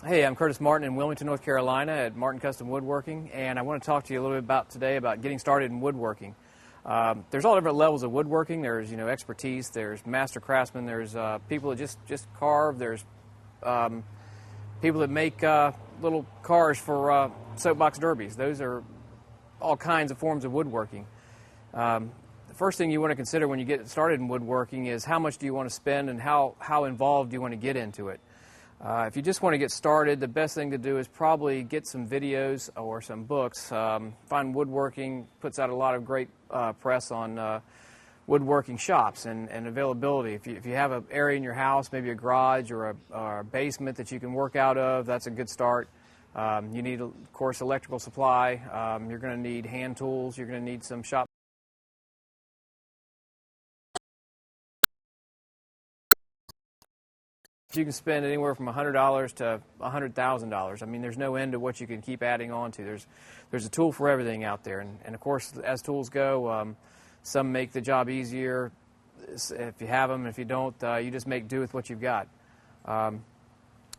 Hey, I'm Curtis Martin in Wilmington, North Carolina at Martin Custom Woodworking, and I want to talk to you a little bit today about getting started in woodworking. There's all different levels of woodworking. There's expertise. There's master craftsmen. There's people that just carve. There's people that make little cars for soapbox derbies. Those are all kinds of forms of woodworking. The first thing you want to consider when you get started in woodworking is how much do you want to spend and how involved do you want to get into it. If you just want to get started, the best thing to do is probably get some videos or some books. Find Woodworking puts out a lot of great press on woodworking shops and availability. If you have an area in your house, maybe a garage or a basement that you can work out of, that's a good start. You need, of course, electrical supply. You're going to need hand tools. You're going to need some shop. You can spend anywhere from $100 to $100,000. I mean, there's no end to what you can keep adding on to. There's a tool for everything out there, and of course, as tools go, some make the job easier if you have them. If you don't, you just make do with what you've got.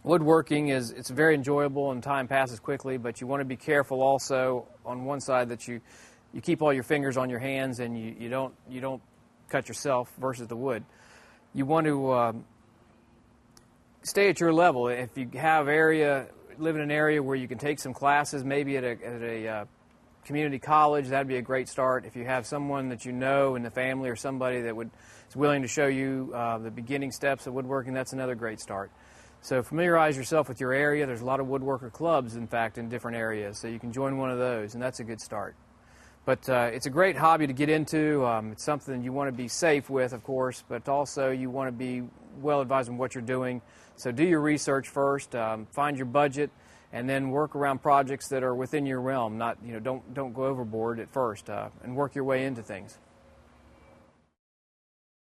Woodworking it's very enjoyable and time passes quickly, but you want to be careful also on one side that you keep all your fingers on your hands and you don't cut yourself versus the wood. You want to stay at your level. If you live in an area where you can take some classes, maybe at a community college, that'd be a great start. If you have someone that you know in the family or somebody that is willing to show you the beginning steps of woodworking, that's another great start. So familiarize yourself with your area. There's a lot of woodworker clubs, in fact, in different areas, so you can join one of those, and that's a good start. But it's a great hobby to get into. It's something you want to be safe with, of course, but also you want to be well advised on what you're doing. So do your research first, find your budget, and then work around projects that are within your realm. Don't go overboard at first, and work your way into things.